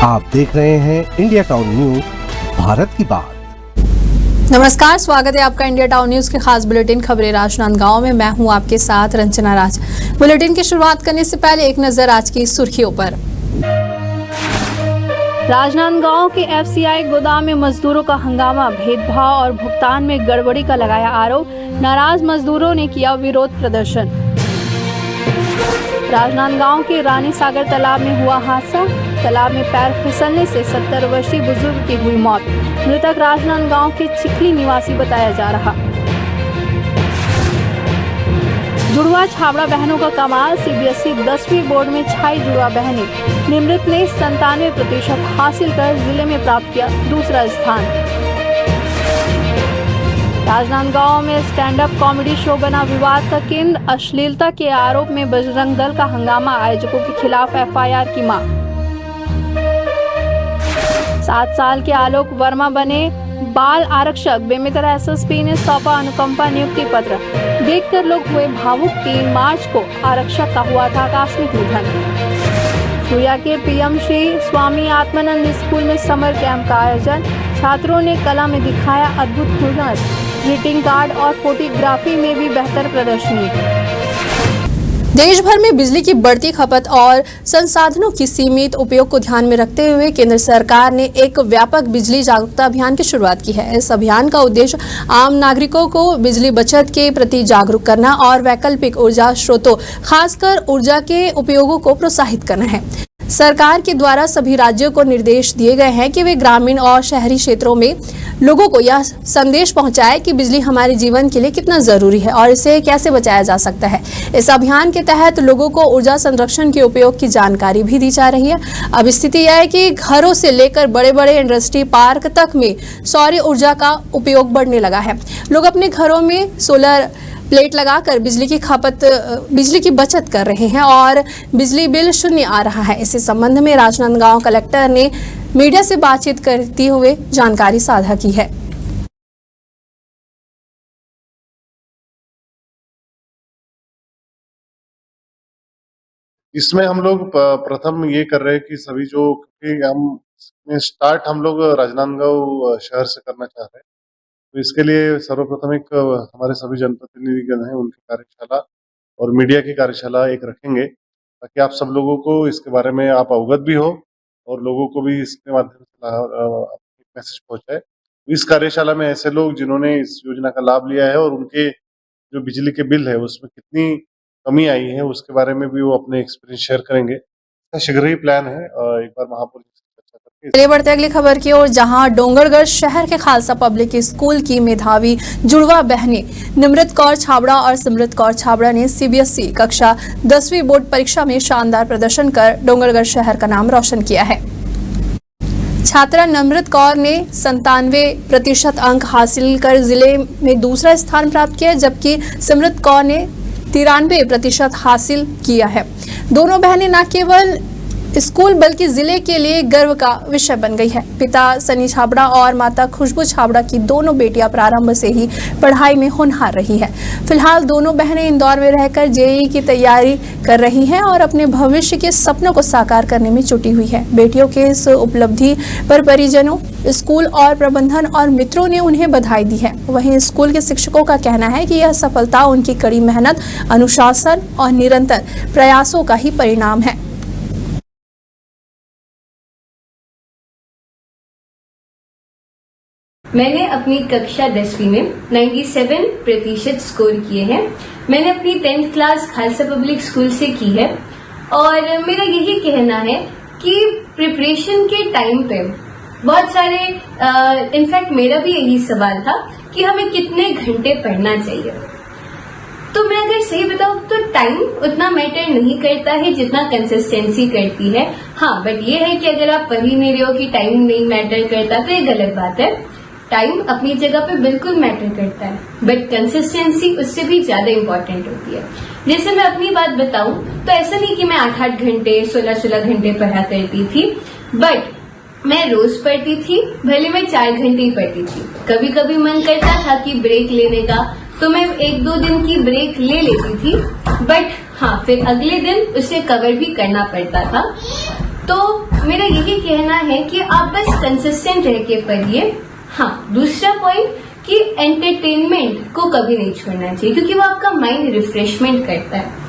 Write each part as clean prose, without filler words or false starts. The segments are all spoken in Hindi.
आप देख रहे हैं इंडिया टाउन न्यूज, भारत की बात। नमस्कार, स्वागत है आपका इंडिया टाउन न्यूज के खास बुलेटिन खबरें राजनांदगांव में। मैं हूं आपके साथ रंजना राज। बुलेटिन की शुरुआत करने से पहले एक नजर आज की सुर्खियों पर। राजनांदगांव के एफसीआई गोदाम में मजदूरों का हंगामा, भेदभाव और भुगतान में गड़बड़ी का लगाया आरोप। नाराज मजदूरों ने किया विरोध प्रदर्शन। राजनांदगांव के रानी सागर तालाब में हुआ हादसा, तालाब में पैर फिसलने से 70 वर्षीय बुजुर्ग की हुई मौत। मृतक राजनांदगांव के चिखली निवासी बताया जा रहा। जुड़वा छाबड़ा बहनों का कमाल, सीबीएसई 10वीं बोर्ड में छाई जुड़वा बहनें। निमृत ने 97% हासिल कर जिले में प्राप्त किया दूसरा स्थान। राजनांदगांव में स्टैंड अप कॉमेडी शो बना विवाद का केंद्र, अश्लीलता के आरोप में बजरंग दल का हंगामा, आयोजकों के खिलाफ एफआईआर की मांग। 7 साल के आलोक वर्मा बने बाल आरक्षक, बेमेतरा एसएसपी ने सौंपा अनुकंपा नियुक्ति पत्र। देखकर लोग हुए भावुक। 3 मार्च को आरक्षक का हुआ था आकस्मिक निधन। सूर्या के पीएम श्री स्वामी आत्मानंद स्कूल में समर कैंप का आयोजन, छात्रों ने कला में दिखाया अद्भुत हुनर। ग्रीटिंग कार्ड और फोटोग्राफी में भी बेहतर प्रदर्शनी। देश भर में बिजली की बढ़ती खपत और संसाधनों की सीमित उपयोग को ध्यान में रखते हुए केंद्र सरकार ने एक व्यापक बिजली जागरूकता अभियान की शुरुआत की है। इस अभियान का उद्देश्य आम नागरिकों को बिजली बचत के प्रति जागरूक करना और वैकल्पिक ऊर्जा स्रोतों, खासकर ऊर्जा के उपयोगों को प्रोत्साहित करना है। सरकार के द्वारा सभी राज्यों को निर्देश दिए गए हैं कि वे ग्रामीण और शहरी क्षेत्रों में लोगों को यह संदेश पहुंचाए कि बिजली हमारे जीवन के लिए कितना जरूरी है और इसे कैसे बचाया जा सकता है। इस अभियान के तहत लोगों को ऊर्जा संरक्षण के उपयोग की जानकारी भी दी जा रही है। अब स्थिति यह है कि घरों से लेकर बड़े बड़े इंडस्ट्री पार्क तक में सौर ऊर्जा का उपयोग बढ़ने लगा है। लोग अपने घरों में सोलर प्लेट लगाकर बिजली की बचत कर रहे हैं और बिजली बिल शून्य आ रहा है। इसी संबंध में राजनांदगांव कलेक्टर ने मीडिया से बातचीत करते हुए जानकारी साझा की है। इसमें हम लोग प्रथम ये कर रहे हैं कि सभी जो हम लोग राजनांदगांव शहर से करना चाह रहे हैं, तो इसके लिए सर्वप्रथम एक हमारे सभी जनप्रतिनिधिगण हैं, उनकी कार्यशाला और मीडिया की कार्यशाला एक रखेंगे ताकि आप सब लोगों को इसके बारे में आप अवगत भी हो और लोगों को भी इसके माध्यम से मैसेज पहुंचाए। इस कार्यशाला में ऐसे लोग जिन्होंने इस योजना का लाभ लिया है और उनके जो बिजली के बिल है उसमें कितनी कमी आई है उसके बारे में भी वो अपने एक्सपीरियंस शेयर करेंगे। शीघ्र ही प्लान है, एक बार महापौर चलिए बढ़ते अगली खबर की ओर, जहां डोंगरगढ़ शहर के खालसा पब्लिक स्कूल की मेधावी जुड़वा बहनें निमृत कौर छाबड़ा और सिमरत कौर छाबड़ा ने सीबीएसई कक्षा 10वीं बोर्ड परीक्षा में शानदार प्रदर्शन कर डोंगरगढ़ शहर का नाम रोशन किया है। छात्रा निमृत कौर ने 97% अंक हासिल कर जिले में दूसरा स्थान प्राप्त किया, जबकि सिमरत कौर ने 93% हासिल किया है। दोनों बहनें न केवल स्कूल बल्कि जिले के लिए गर्व का विषय बन गई है। पिता सनी छाबड़ा और माता खुशबू छाबड़ा की दोनों बेटियां प्रारंभ से ही पढ़ाई में होनहार रही है। फिलहाल दोनों बहनें इंदौर में रहकर जेईई की तैयारी कर रही हैं और अपने भविष्य के सपनों को साकार करने में जुटी हुई है। बेटियों के इस उपलब्धि पर परिजनों, स्कूल और प्रबंधन और मित्रों ने उन्हें बधाई दी है। वहीं स्कूल के शिक्षकों का कहना है कि यह सफलता उनकी कड़ी मेहनत, अनुशासन और निरंतर प्रयासों का ही परिणाम है। मैंने अपनी कक्षा 10वीं में 97% स्कोर किए हैं। मैंने अपनी 10th class Khalsa public school से की है और मेरा यही कहना है कि प्रिपरेशन के टाइम पे बहुत सारे इनफैक्ट मेरा भी यही सवाल था कि हमें कितने घंटे पढ़ना चाहिए। तो मैं अगर सही बताऊं तो टाइम उतना मैटर नहीं करता है जितना कंसिस्टेंसी करती है। हाँ, बट ये है कि अगर आप पढ़ ही नहीं रहे हो कि टाइम नहीं मैटर करता तो ये गलत बात है। टाइम अपनी जगह पे बिल्कुल मैटर करता है, बट कंसिस्टेंसी उससे भी ज्यादा इम्पोर्टेंट होती है। जैसे मैं अपनी बात बताऊं तो ऐसा नहीं कि मैं 8-8 घंटे 16-16 घंटे पढ़ा करती थी, बट मैं रोज पढ़ती थी, भले मैं 4 घंटे ही पढ़ती थी। कभी कभी मन करता था कि ब्रेक लेने का, तो मैं 1-2 दिन की ब्रेक ले लेती थी, बट हाँ फिर अगले दिन उसे कवर भी करना पड़ता था। तो मेरा यही कहना है कि आप बस कंसिस्टेंट रह के पढ़िए। हाँ, दूसरा पॉइंट कि एंटरटेनमेंट को कभी नहीं छोड़ना चाहिए, क्योंकि वो आपका माइंड रिफ्रेशमेंट करता है।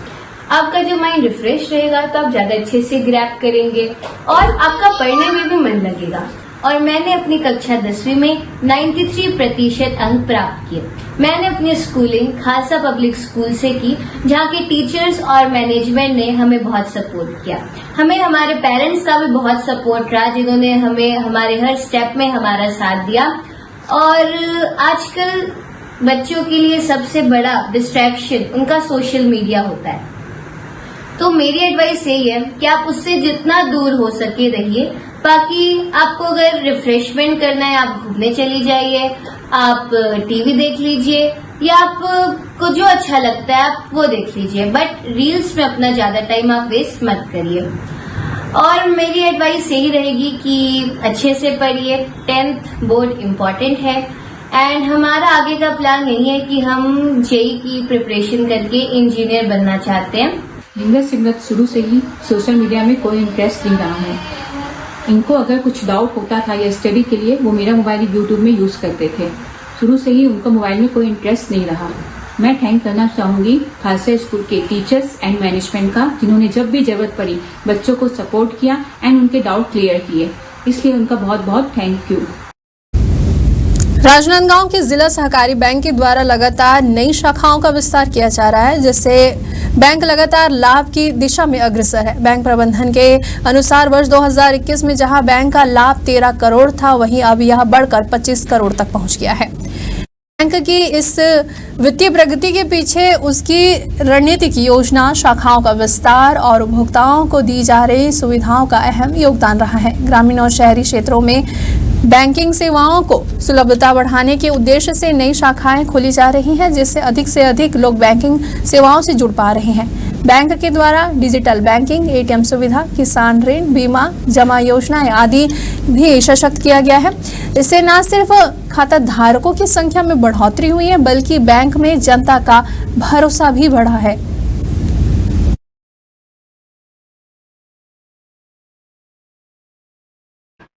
आपका जब माइंड रिफ्रेश रहेगा तो आप ज्यादा अच्छे से ग्रैब करेंगे और आपका पढ़ने में भी मन लगेगा। और मैंने अपनी कक्षा 10वीं में 93% अंक प्राप्त किए। मैंने अपनी स्कूलिंग खालसा पब्लिक स्कूल से की, जहाँ के टीचर्स और मैनेजमेंट ने हमें बहुत सपोर्ट किया। हमें हमारे पेरेंट्स का भी बहुत सपोर्ट रहा, जिन्होंने हमें हमारे हर स्टेप में हमारा साथ दिया। और आजकल बच्चों के लिए सबसे बड़ा डिस्ट्रैक्शन उनका सोशल मीडिया होता है। तो मेरी एडवाइस यही है कि आप उससे जितना दूर हो सके रहिए। बाकी आपको अगर रिफ्रेशमेंट करना है, आप घूमने चली जाइए, आप टीवी देख लीजिए, या आपको जो अच्छा लगता है आप वो देख लीजिए, बट रील्स में अपना ज्यादा टाइम आप वेस्ट मत करिए। और मेरी एडवाइस यही रहेगी कि अच्छे से पढ़िए। 10th बोर्ड इम्पोर्टेंट है एंड हमारा आगे का प्लान यही है कि हम जेई की प्रिपरेशन करके इंजीनियर बनना चाहते हैं। निम्रत सिमरत शुरू से ही सोशल मीडिया में कोई इंटरेस्ट नहीं रहा है। इनको अगर कुछ डाउट होता था या स्टडी के लिए वो मेरा मोबाइल यूट्यूब में यूज़ करते थे। शुरू से ही उनका मोबाइल में कोई इंटरेस्ट नहीं रहा। मैं थैंक करना चाहूँगी खालसा स्कूल के टीचर्स एंड मैनेजमेंट का, जिन्होंने जब भी जरूरत पड़ी बच्चों को सपोर्ट किया एंड उनके डाउट क्लियर किए। इसलिए उनका बहुत बहुत थैंक यू। राजनांदगांव के जिला सहकारी बैंक के द्वारा लगातार नई शाखाओं का विस्तार किया जा रहा है, जिससे बैंक लगातार लाभ की दिशा में अग्रसर है। बैंक प्रबंधन के अनुसार वर्ष 2021 में जहां बैंक का लाभ 13 करोड़ था, वहीं अब यह बढ़कर 25 करोड़ तक पहुंच गया है। बैंक की इस वित्तीय प्रगति के पीछे उसकी रणनीतिक योजना, शाखाओं का विस्तार और उपभोक्ताओं को दी जा रही सुविधाओं का अहम योगदान रहा है। ग्रामीण और शहरी क्षेत्रों में बैंकिंग सेवाओं को सुलभता बढ़ाने के उद्देश्य से नई शाखाएं खोली जा रही हैं, जिससे अधिक से अधिक लोग बैंकिंग सेवाओं से जुड़ पा रहे हैं। बैंक के द्वारा डिजिटल बैंकिंग, एटीएम सुविधा, किसान ऋण, बीमा, जमा योजनाएं आदि भी सशक्त किया गया है। इससे न सिर्फ खाता धारकों की संख्या में बढ़ोतरी हुई है, बल्कि बैंक में जनता का भरोसा भी बढ़ा है।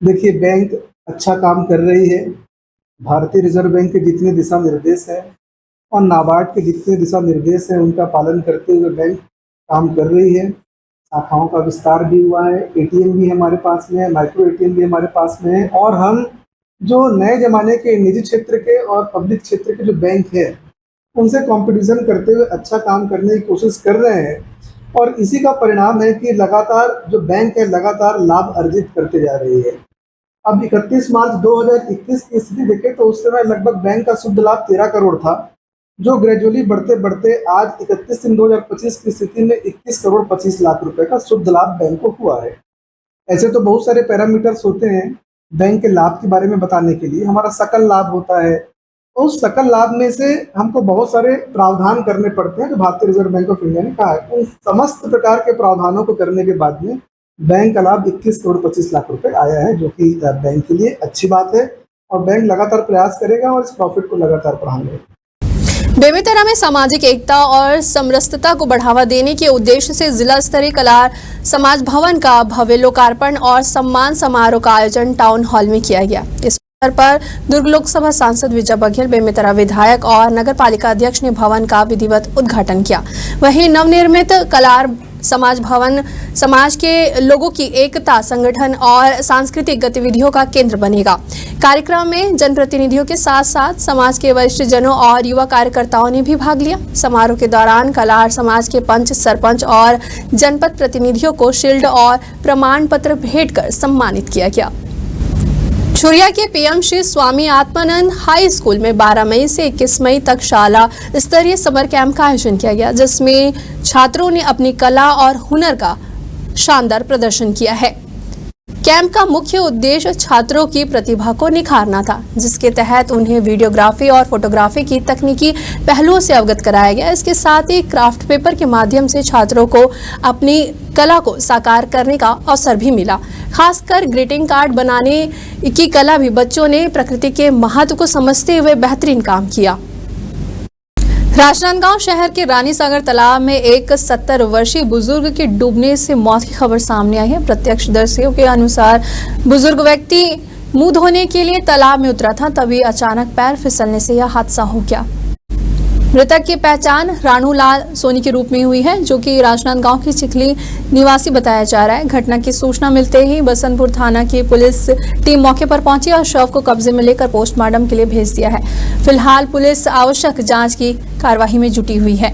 देखिए, बैंक अच्छा काम कर रही है। भारतीय रिजर्व बैंक के जितने दिशा निर्देश हैं और नाबार्ड के जितने दिशा निर्देश हैं, उनका पालन करते हुए बैंक काम कर रही है। शाखाओं का विस्तार भी हुआ है, एटीएम भी हमारे पास में है, माइक्रो एटीएम भी हमारे पास में है। और हम जो नए ज़माने के निजी क्षेत्र के और पब्लिक क्षेत्र के जो बैंक है, उनसे कंपटीशन करते हुए अच्छा काम करने की कोशिश कर रहे हैं। और इसी का परिणाम है कि लगातार जो बैंक है लगातार लाभ अर्जित करते जा रही है। अब 31 मार्च 2021 की स्थिति देखें तो उस समय लगभग बैंक का शुद्ध लाभ 13 करोड़ था, जो ग्रेजुअली बढ़ते बढ़ते आज 31/3/2025 की स्थिति में 21 करोड़ 25 लाख रुपए का शुद्ध लाभ बैंक को हुआ है। ऐसे तो बहुत सारे पैरामीटर्स होते हैं बैंक के लाभ के बारे में बताने के लिए। हमारा सकल लाभ होता है, तो उस सकल लाभ में से हमको बहुत सारे प्रावधान करने पड़ते हैं जो भारतीय रिजर्व बैंक ऑफ इंडिया ने कहा है। उन समस्त प्रकार के प्रावधानों को करने के बाद में बैंक का लाभ 21 करोड़ 25 लाख रुपए आया है, जो कि बैंक के लिए अच्छी बात है। और बैंक लगातार प्रयास करेगा और इस प्रॉफिट को लगातार बढ़ाएगा। बेमेतरा में सामाजिक एकता और समरसता को बढ़ावा देने के उद्देश्य से जिला स्तरीय कलार समाज भवन का भव्य लोकार्पण और सम्मान समारोह का आयोजन टाउन हॉल में किया गया। इस अवसर पर दुर्ग लोकसभा सांसद विजय बघेल, बेमेतरा विधायक और नगर पालिका अध्यक्ष ने भवन का विधिवत उद्घाटन किया। वहीं नवनिर्मित कलार समाज भवन समाज के लोगों की एकता, संगठन और सांस्कृतिक गतिविधियों का केंद्र बनेगा। कार्यक्रम में जनप्रतिनिधियों के साथ साथ समाज के वरिष्ठ जनों और युवा कार्यकर्ताओं ने भी भाग लिया। समारोह के दौरान कलार समाज के पंच, सरपंच और जनपद प्रतिनिधियों को शील्ड और प्रमाण पत्र भेंट कर सम्मानित किया गया। छुरिया के PM Shri Swami Atmanand high school में 12 मई से 21 मई तक शाला स्तरीय समर कैंप का आयोजन किया गया, जिसमें छात्रों ने अपनी कला और हुनर का शानदार प्रदर्शन किया है। कैंप का मुख्य उद्देश्य छात्रों की प्रतिभा को निखारना था, जिसके तहत उन्हें वीडियोग्राफी और फोटोग्राफी की तकनीकी पहलुओं से अवगत कराया गया। इसके साथ ही क्राफ्ट पेपर के माध्यम से छात्रों को अपनी कला को साकार करने का अवसर भी मिला। खासकर ग्रीटिंग कार्ड बनाने की कला भी बच्चों ने प्रकृति के महत्व को समझते हुए बेहतरीन काम किया। राजनांदगांव शहर के रानी सागर तालाब में एक 70 वर्षीय बुजुर्ग की डूबने से मौत की खबर सामने आई है। प्रत्यक्षदर्शियों के अनुसार बुजुर्ग व्यक्ति मुंह धोने के लिए तालाब में उतरा था, तभी अचानक पैर फिसलने से यह हादसा हो गया। मृतक की पहचान रानू लाल सोनी के रूप में हुई है, जो कि राजनांदगांव की चिखली निवासी बताया जा रहा है। घटना की सूचना मिलते ही बसंतपुर थाना की पुलिस टीम मौके पर पहुंची और शव को कब्जे में लेकर पोस्टमार्टम के लिए भेज दिया है। फिलहाल पुलिस आवश्यक जांच की कार्यवाही में जुटी हुई है।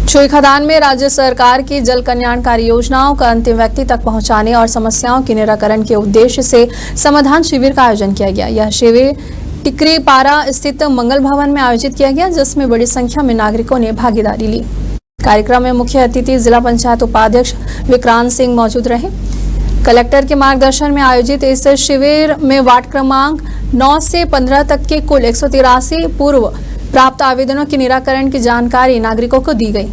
छुई खदान में राज्य सरकार की जल कल्याणकारी योजनाओं का अंतिम व्यक्ति तक पहुंचाने और समस्याओं के निराकरण के उद्देश्य से समाधान शिविर का आयोजन किया गया। यह शिविर टिकरी पारा स्थित मंगल भवन में आयोजित किया गया, जिसमें बड़ी संख्या में नागरिकों ने भागीदारी ली। कार्यक्रम में मुख्य अतिथि जिला पंचायत उपाध्यक्ष विक्रांत सिंह मौजूद रहे। कलेक्टर के मार्गदर्शन में आयोजित इस शिविर में वार्ड क्रमांक 9 से 15 तक के कुल 183 पूर्व प्राप्त आवेदनों के निराकरण की जानकारी नागरिकों को दी गई।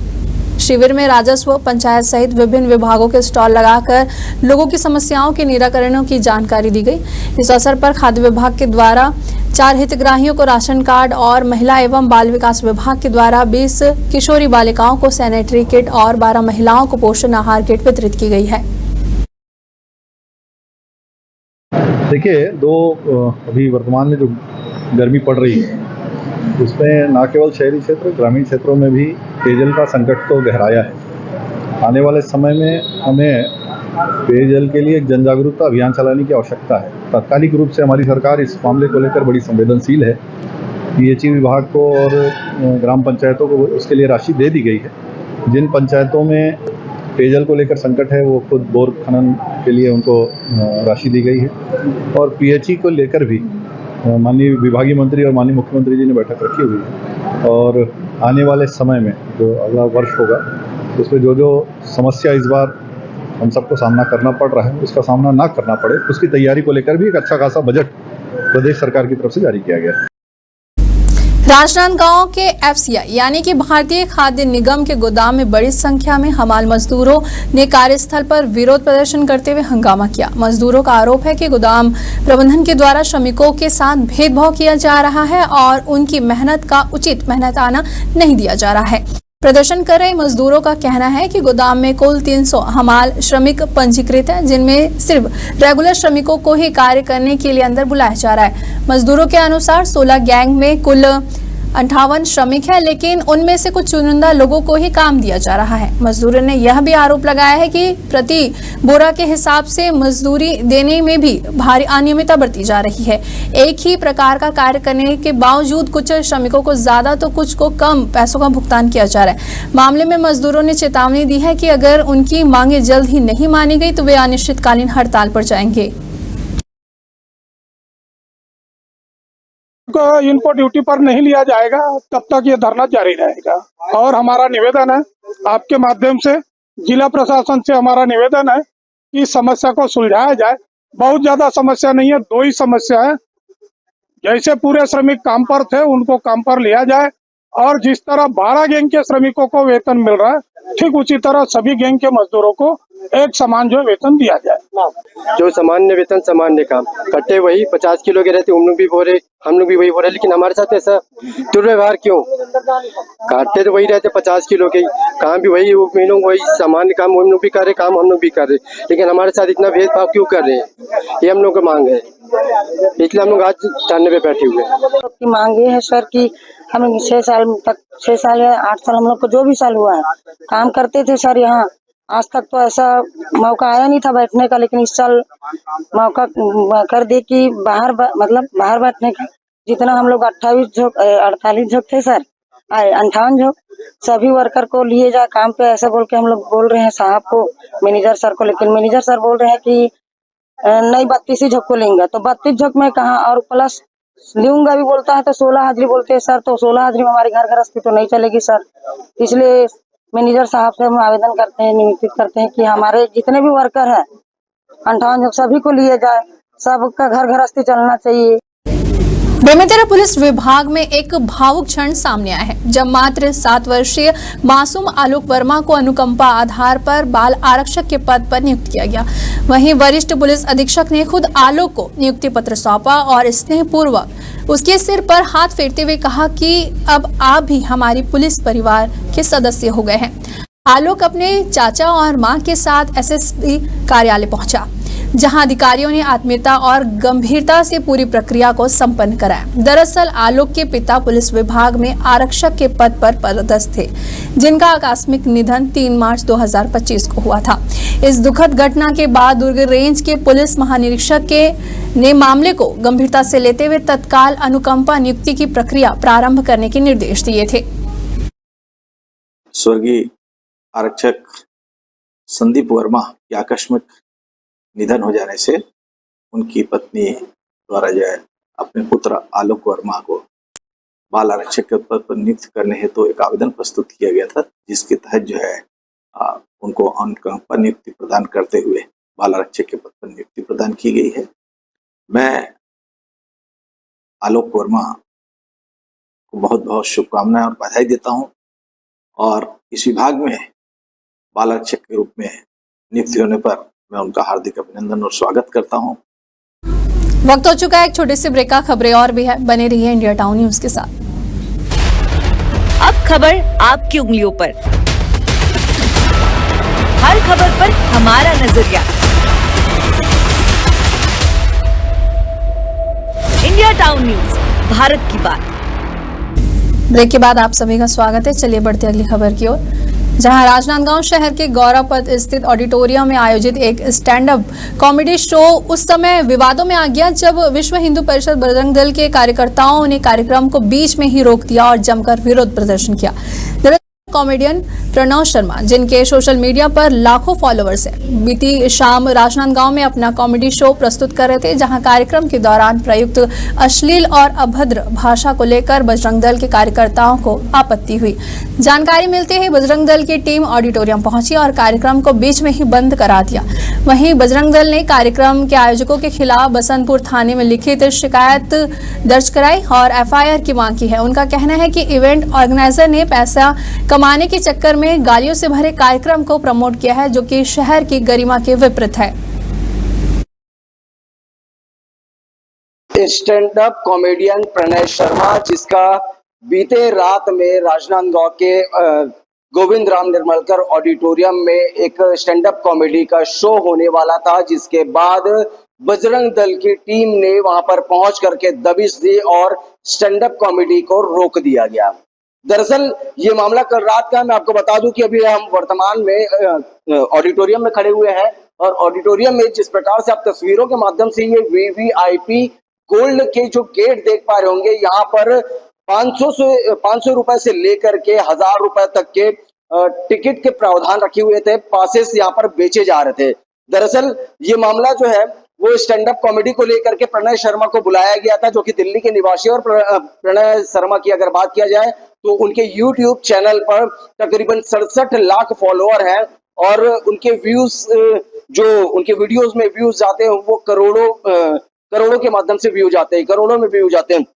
शिविर में राजस्व, पंचायत सहित विभिन्न विभागों के स्टॉल लगाकर लोगों की समस्याओं के निराकरणों की जानकारी दी गई। इस अवसर पर खाद्य विभाग के द्वारा 4 हितग्राहियों को राशन कार्ड और महिला एवं बाल विकास विभाग के द्वारा 20 किशोरी बालिकाओं को सैनिटरी किट और 12 महिलाओं को पोषण आहार किट वितरित की गई है। देखिए, अभी वर्तमान में जो गर्मी पड़ रही है उसमें न केवल शहरी क्षेत्र, ग्रामीण क्षेत्रों में भी पेयजल का संकट तो गहराया है। आने वाले समय में हमें पेयजल के लिए एक जन जागरूकता अभियान चलाने की आवश्यकता है। तात्कालिक रूप से हमारी सरकार इस मामले को लेकर बड़ी संवेदनशील है। पीएचई विभाग को और ग्राम पंचायतों को उसके लिए राशि दे दी गई है। जिन पंचायतों में पेयजल को लेकर संकट है वो खुद बोर खनन के लिए उनको राशि दी गई है। और पीएचई को लेकर भी माननीय विभागीय मंत्री और माननीय मुख्यमंत्री जी ने बैठक रखी हुई है। और आने वाले समय में जो अगला वर्ष होगा उसमें जो समस्या इस बार हम सबको सामना करना पड़ रहा है उसका सामना ना करना पड़े, उसकी तैयारी को लेकर भी एक अच्छा खासा बजट प्रदेश सरकार की तरफ से जारी किया गया है। राजनांदगांव के एफसीआई यानी कि भारतीय खाद्य निगम के गोदाम में बड़ी संख्या में हमाल मजदूरों ने कार्यस्थल पर विरोध प्रदर्शन करते हुए हंगामा किया। मजदूरों का आरोप है कि गोदाम प्रबंधन के द्वारा श्रमिकों के साथ भेदभाव किया जा रहा है और उनकी मेहनत का उचित मेहनताना नहीं दिया जा रहा है। प्रदर्शन कर रहे मजदूरों का कहना है कि गोदाम में कुल 300 हमाल श्रमिक पंजीकृत हैं, जिनमें सिर्फ रेगुलर श्रमिकों को ही कार्य करने के लिए अंदर बुलाया जा रहा है। मजदूरों के अनुसार 16 गैंग में कुल 58 श्रमिक है, लेकिन उनमें से कुछ चुनिंदा लोगों को ही काम दिया जा रहा है। मजदूरों ने यह भी आरोप लगाया है कि प्रति बोरा के हिसाब से मजदूरी देने में भी भारी अनियमितता बरती जा रही है। एक ही प्रकार का कार्य करने के बावजूद कुछ श्रमिकों को ज्यादा तो कुछ को कम पैसों का भुगतान किया जा रहा है। मामले में मजदूरों ने चेतावनी दी है कि अगर उनकी मांगे जल्द ही नहीं मानी गई तो वे अनिश्चितकालीन हड़ताल पर जाएंगे। इनको ड्यूटी पर नहीं लिया जाएगा तब तक ये धरना जारी रहेगा। और हमारा निवेदन है आपके माध्यम से, जिला प्रशासन से हमारा निवेदन है कि समस्या को सुलझाया जाए। बहुत ज्यादा समस्या नहीं है, 2 ही समस्या है। जैसे पूरे श्रमिक काम पर थे उनको काम पर लिया जाए और जिस तरह 12 गैंग के श्रमिकों को वेतन मिल रहा है ठीक उसी तरह सभी गैंग के मजदूरों को एक समान जो वेतन दिया जाए। जो सामान्य वेतन सामान्य काम कट्टे वही 50 किलो के रहते, हम लोग भी बोरे, हम लोग भी वही बोरे, लेकिन हमारे साथ ऐसा दुर्व्यवहार क्यों? काटते तो वही रहते 50 किलो के, काम भी वही, वो लोग वही सामान्य काम हम लोग भी कर रहे, काम हम लोग भी कर रहे, लेकिन हमारे साथ इतना भेदभाव क्यों कर रहे हैं? ये हम लोग की मांग है, इसलिए हम लोग आज धरने पे बैठे हुए हैं। मांग ये है सर कि हम 6 साल तक, 6 साल या 8 साल हम लोग को जो भी साल हुआ है काम करते थे सर यहाँ। आज तक तो ऐसा मौका आया नहीं था बैठने का, लेकिन इस साल मौका कर दे कि बाहर बैठने का। जितना हम लोग 48 झोंक थे सर, 58 झोंक सभी वर्कर को लिए जाए काम पे, ऐसा बोल के हम लोग बोल रहे हैं साहब को, मैनेजर सर को, लेकिन मैनेजर सर बोल रहे हैं कि नहीं 32 ही झोंक को लेंगे। तो 32 झोंक में कहाँ, और प्लस लूंगा भी बोलता है तो 16 हाजिरी बोलते हैं सर, तो 16 हाजिरी में हमारे घर गृहस्थी तो नहीं चलेगी सर। इसलिए मैनेजर साहब से हम आवेदन करते हैं, निवेदित करते हैं कि हमारे जितने भी वर्कर हैं 58 सभी को लिए जाए, सबका घर गृहस्थी चलना चाहिए। बेमेतरा पुलिस विभाग में एक भावुक क्षण सामने आया है जब मात्र 7 वर्षीय मासूम आलोक वर्मा को अनुकंपा आधार पर बाल आरक्षक के पद पर नियुक्त किया गया। वहीं वरिष्ठ पुलिस अधीक्षक ने खुद आलोक को नियुक्ति पत्र सौंपा और स्नेहपूर्वक उसके सिर पर हाथ फेरते हुए कहा कि अब आप भी हमारी पुलिस परिवार के सदस्य हो गए हैं। आलोक अपने चाचा और मां के साथ एसएसपी कार्यालय पहुंचा, जहां अधिकारियों ने आत्मीयता और गंभीरता से पूरी प्रक्रिया को संपन्न कराया। दरअसल आलोक के पिता पुलिस विभाग में आरक्षक के पद पर पदस्थ थे, जिनका आकस्मिक निधन 3 मार्च 2025 को हुआ था। इस दुखद घटना के बाद दुर्ग रेंज के पुलिस महानिरीक्षक ने मामले को गंभीरता से लेते हुए तत्काल अनुकंपा नियुक्ति की प्रक्रिया प्रारंभ करने के निर्देश दिए थे। स्वर्गीय आरक्षक संदीप वर्मा के आकस्मिक निधन हो जाने से उनकी पत्नी द्वारा जो है अपने पुत्र आलोक वर्मा को बाल आरक्षक के पद पर नियुक्त करने हेतु एक आवेदन प्रस्तुत किया गया था, जिसके तहत जो है उनको अनुकंपा नियुक्ति प्रदान करते हुए बाल आरक्षक के पद पर नियुक्ति प्रदान की गई है। मैं आलोक वर्मा को बहुत बहुत शुभकामनाएं और बधाई देता हूं और इस विभाग में बाल आरक्षक के रूप में नियुक्ति होने पर मैं उनका हार्दिक अभिनंदन और स्वागत करता हूं। वक्त हो चुका है एक छोटे से ब्रेक का, खबरें और भी है, बने रहिए इंडिया टाउन न्यूज के साथ। अब खबर आपकी उंगलियों पर, हर खबर पर हमारा नजरिया। इंडिया टाउन न्यूज, भारत की बात। ब्रेक के बाद आप सभी का स्वागत है। चलिए बढ़ते अगली खबर की ओर, जहां राजनांदगांव शहर के गौरवपथ स्थित ऑडिटोरियम में आयोजित एक स्टैंड अप कॉमेडी शो उस समय विवादों में आ गया जब विश्व हिंदू परिषद बजरंग दल के कार्यकर्ताओं ने कार्यक्रम को बीच में ही रोक दिया और जमकर विरोध प्रदर्शन किया। कॉमेडियन प्रणव शर्मा, जिनके सोशल मीडिया पर लाखों फॉलोअर्स हैं, बीती शाम राजनांदगांव में अपना कॉमेडी शो प्रस्तुत कर रहे थे, जहां कार्यक्रम के दौरान प्रयुक्त अश्लील और अभद्र भाषा को लेकर बजरंग दल के कार्यकर्ताओं को आपत्ति हुई। जानकारी मिलते ही बजरंग दल की टीम ऑडिटोरियम पहुंची और कार्यक्रम को बीच में ही बंद करा दिया। वहीं बजरंग दल ने कार्यक्रम के आयोजकों के खिलाफ बसंतपुर थाने में लिखित शिकायत दर्ज कराई और एफआईआर की मांग की है। उनका कहना है कि इवेंट ऑर्गेनाइजर ने पैसा कमाने के चक्कर में गालियों से भरे कार्यक्रम को प्रमोट किया है, जो कि शहर की गरिमा के विपरीत है। Stand up comedian Pranay Sharma, जिसका बीते रात में राजनांदगांव के गोविंद राम निर्मलकर ऑडिटोरियम में एक स्टैंड अप कॉमेडी का शो होने वाला था, जिसके बाद बजरंग दल की टीम ने वहां पर पहुंच करके दबिश दी और स्टैंड अप कॉमेडी को रोक दिया गया। दरअसल ये मामला कल रात का, मैं आपको बता दूं कि अभी हम वर्तमान में ऑडिटोरियम में खड़े हुए हैं और ऑडिटोरियम में जिस प्रकार से आप तस्वीरों के माध्यम से ये वीवीआईपी गोल्ड के जो गेट देख पा रहे होंगे, यहाँ पर 500 रुपए से लेकर के 1000 रुपए तक के टिकट के प्रावधान रखे हुए थे, पासेस यहाँ पर बेचे जा रहे थे। दरअसल ये मामला जो है वो स्टैंड अप कॉमेडी को लेकर के प्रणय शर्मा को बुलाया गया था, जो कि दिल्ली के निवासी। और प्रणय शर्मा की अगर बात किया जाए तो उनके YouTube चैनल पर तकरीबन 67 लाख फॉलोअर हैं और उनके व्यूज, जो उनके वीडियोस में व्यूज जाते हैं वो करोड़ों के माध्यम से व्यू जाते हैं, करोड़ों में व्यू जाते हैं।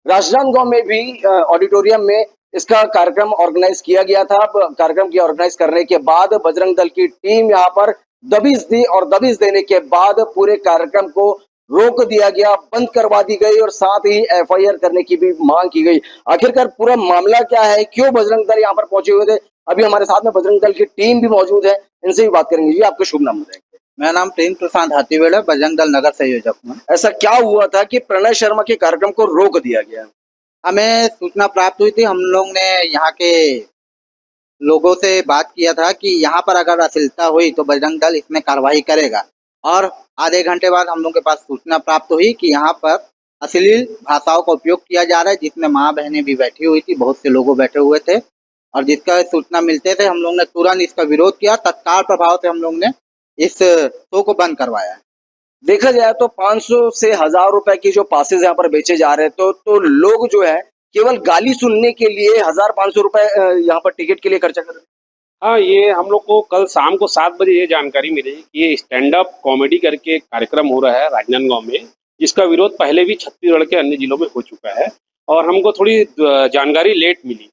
राजनांदगांव में भी ऑडिटोरियम में इसका कार्यक्रम ऑर्गेनाइज किया गया था। कार्यक्रम की ऑर्गेनाइज करने के बाद बजरंग दल की टीम यहाँ पर दबिश दी और दबिश देने के बाद पूरे कार्यक्रम को रोक दिया गया, बंद करवा दी गई और साथ ही एफआईआर करने की भी मांग की गई। आखिरकार पूरा मामला क्या है, क्यों बजरंग दल यहाँ पर पहुंचे हुए थे? अभी हमारे साथ में बजरंग दल की टीम भी मौजूद है, इनसे भी बात करेंगे। जी, आपका शुभ नाम बताएंगे? मेरा नाम प्रेम प्रशांत हाथीवेड़ है, बजरंग दल नगर संयोजक हूँ। ऐसा क्या हुआ था कि प्रणय शर्मा के कार्यक्रम को रोक दिया गया? हमें सूचना प्राप्त हुई थी, हम लोग ने यहाँ के लोगों से बात किया था कि यहाँ पर अगर अश्लीलता हुई तो बजरंग दल इसमें कार्रवाई करेगा। और आधे घंटे बाद हम लोग के पास सूचना प्राप्त हुई कि यहाँ पर अश्लील भाषाओं का उपयोग किया जा रहा है, जिसमें माँ बहनें भी बैठी हुई थी, बहुत से लोग बैठे हुए थे। और जिसका सूचना मिलते थे हम लोग ने तुरंत इसका विरोध किया। तत्काल प्रभाव से हम लोग ने इस शो को बंद करवाया। देखा जाए तो 500 से 1000 रुपए की जो पासेस यहाँ पर बेचे जा रहे हैं, तो लोग जो है केवल गाली सुनने के लिए 1500 रुपए यहाँ पर टिकट के लिए खर्चा कर रहे हैं। हाँ, ये हम लोग को कल शाम को 7 बजे ये जानकारी मिली कि ये स्टैंड अप कॉमेडी करके कार्यक्रम हो रहा है राजनांदगांव में। जिसका विरोध पहले भी छत्तीसगढ़ के अन्य जिलों में हो चुका है और हमको थोड़ी जानकारी लेट मिली।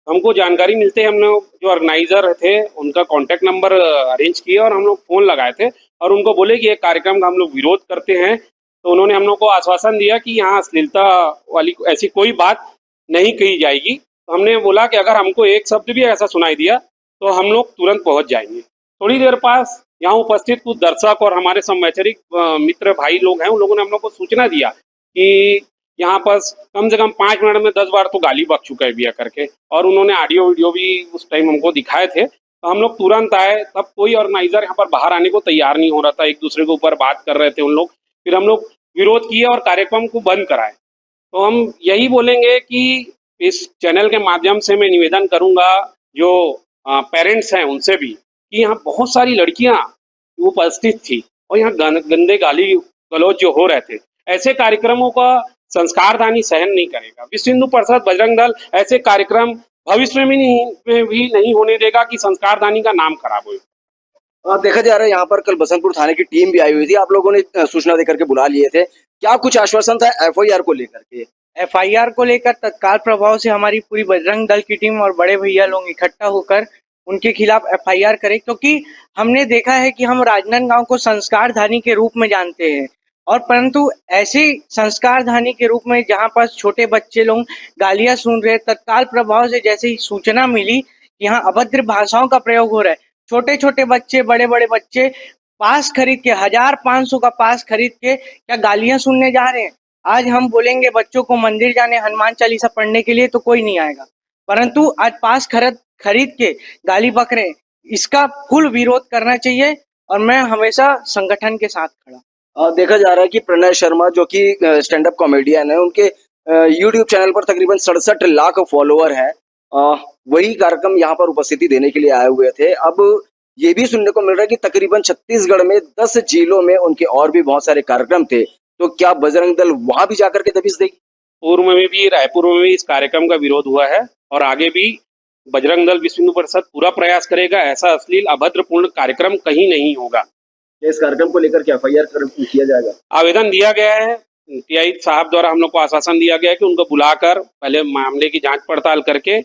हमको जानकारी मिलते ही हम लोग जो ऑर्गेनाइजर थे उनका कांटेक्ट नंबर अरेंज किए और हम लोग फ़ोन लगाए थे और उनको बोले कि एक कार्यक्रम का हम लोग विरोध करते हैं। तो उन्होंने हम लोग को आश्वासन दिया कि यहाँ अश्लीलता वाली ऐसी कोई बात नहीं कही जाएगी। तो हमने बोला कि अगर हमको एक शब्द भी ऐसा सुनाई दिया तो हम लोग तुरंत पहुँच जाएंगे। थोड़ी देर पास यहाँ उपस्थित कुछ दर्शक और हमारे समवैचारिक मित्र भाई लोग हैं, उन लोगों ने हम लोग को सूचना दिया कि यहाँ पर कम से कम 5 मिनट में 10 बार तो गाली बक चुका है बिया करके, और उन्होंने ऑडियो वीडियो भी उस टाइम हमको दिखाए थे। तो हम लोग तुरंत आए, तब कोई ऑर्गेनाइजर यहाँ पर बाहर आने को तैयार नहीं हो रहा था, एक दूसरे के ऊपर बात कर रहे थे उन लोग। फिर हम लोग विरोध किए और कार्यक्रम को बंद कराए। तो हम यही बोलेंगे कि इस चैनल के माध्यम से मैं निवेदन करूँगा जो पेरेंट्स हैं उनसे भी कि यहाँ बहुत सारी लड़कियाँ उपस्थित थी और यहाँ गंदे गाली गलौज जो हो रहे थे, ऐसे कार्यक्रमों का संस्कारदानी सहन नहीं करेगा। विश्व हिंदू परिषद बजरंग दल ऐसे कार्यक्रम भविष्य में भी नहीं होने देगा कि संस्कारदानी का नाम खराब हो। देखा जा रहा है यहाँ पर कल बसंतपुर थाने की टीम भी आई हुई थी, आप लोगों ने सूचना देकर के बुला लिए थे, क्या कुछ आश्वासन था एफआईआर को लेकर के? एफआईआर को लेकर तत्काल प्रभाव से हमारी पूरी बजरंग दल की टीम और बड़े भैया लोग इकट्ठा होकर उनके खिलाफ एफआईआर करें, क्योंकि हमने देखा है कि हम राजनांदगांव को संस्कारधानी के रूप में जानते हैं, और परंतु ऐसे संस्कारधानी के रूप में जहां पर छोटे बच्चे लोग गालियां सुन रहे, तत्काल प्रभाव से जैसे ही सूचना मिली कि यहाँ अभद्र भाषाओं का प्रयोग हो रहा है, छोटे छोटे बच्चे बड़े बड़े बच्चे पास खरीद के 1500 का पास खरीद के क्या गालियां सुनने जा रहे हैं। आज हम बोलेंगे बच्चों को मंदिर जाने हनुमान चालीसा पढ़ने के लिए तो कोई नहीं आएगा, परंतु आज पास खरीद के गाली बक रहे, इसका फुल विरोध करना चाहिए और मैं हमेशा संगठन के साथ खड़ा। देखा जा रहा है कि प्रणय शर्मा जो कि स्टैंड अप कॉमेडियन है, उनके यूट्यूब चैनल पर तकरीबन 67 लाख फॉलोअर हैं। वही कार्यक्रम यहाँ पर उपस्थिति देने के लिए आए हुए थे। अब ये भी सुनने को मिल रहा है कि तकरीबन छत्तीसगढ़ में 10 जिलों में उनके और भी बहुत सारे कार्यक्रम थे, तो क्या बजरंग दल वहां भी जाकर के दबिश देगी? पूर्व में भी रायपुर में भी इस कार्यक्रम का विरोध हुआ है और आगे भी बजरंग दल विश्व हिंदू परिषद पूरा प्रयास करेगा, ऐसा अश्लील अभद्रपूर्ण कार्यक्रम कहीं नहीं होगा। इस कार्यक्रम को लेकर क्या एफआईआर किया जाएगा? आवेदन दिया गया है, टीआई साहब द्वारा हम लोग को आश्वासन दिया गया है कि उनको बुलाकर पहले मामले की जांच पड़ताल करके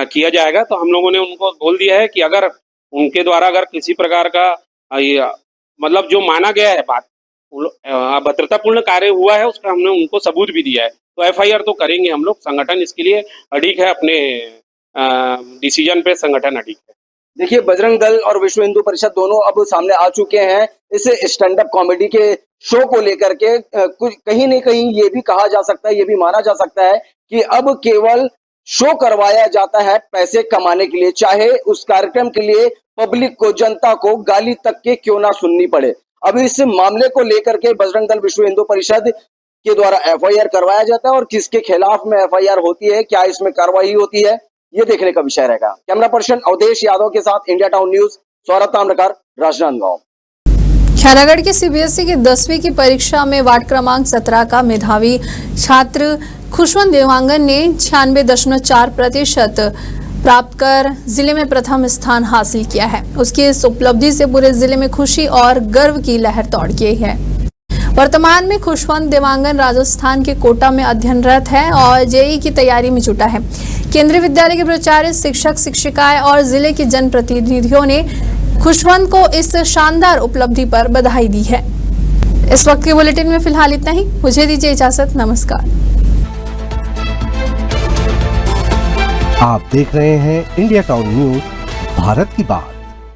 किया जाएगा। तो हम लोगों ने उनको बोल दिया है कि अगर उनके द्वारा अगर किसी प्रकार का मतलब जो माना गया है बात अभद्रतापूर्ण कार्य हुआ है, उसका हमने उनको सबूत भी दिया है, तो एफआईआर तो करेंगे हम लोग। संगठन इसके लिए अडिग है, अपने डिसीजन पे संगठन अडिग है। देखिए, बजरंग दल और विश्व हिंदू परिषद दोनों अब सामने आ चुके हैं इस स्टैंड अप कॉमेडी के शो को लेकर के। कुछ कहीं न कहीं ये भी कहा जा सकता है, ये भी माना जा सकता है कि अब केवल शो करवाया जाता है पैसे कमाने के लिए, चाहे उस कार्यक्रम के लिए पब्लिक को, जनता को गाली तक के क्यों ना सुननी पड़े। अब इस मामले को लेकर के बजरंग दल विश्व हिंदू परिषद के द्वारा एफआईआर करवाया जाता है और किसके खिलाफ में एफआईआर होती है, क्या इसमें कार्रवाई होती है, ये देखने का विषय रहेगा। कैमरा पर्सन अवधेश यादव के साथ India town news, Saurabh Tamrakar, Rajnandgaon. Khairagarh के सीबीएसई की 10वीं की परीक्षा में वार्ड क्रमांक 17 का मेधावी छात्र खुशवंत देवांगन ने 96.4% प्राप्त कर जिले में प्रथम स्थान हासिल किया है। उसकी इस उपलब्धि से पूरे जिले में खुशी और गर्व की लहर दौड़ गई है। वर्तमान में खुशवंत देवांगन राजस्थान के कोटा में अध्ययनरत है और जेईई की तैयारी में जुटा है। केंद्रीय विद्यालय के प्राचार्य, शिक्षक, शिक्षिकाएं और जिले के जनप्रतिनिधियों ने खुशवंत को इस शानदार उपलब्धि पर बधाई दी है। इस वक्त के बुलेटिन में फिलहाल इतना ही। मुझे दीजिए इजाजत, नमस्कार। आप देख रहे हैं इंडिया टाउन न्यूज, भारत की बात।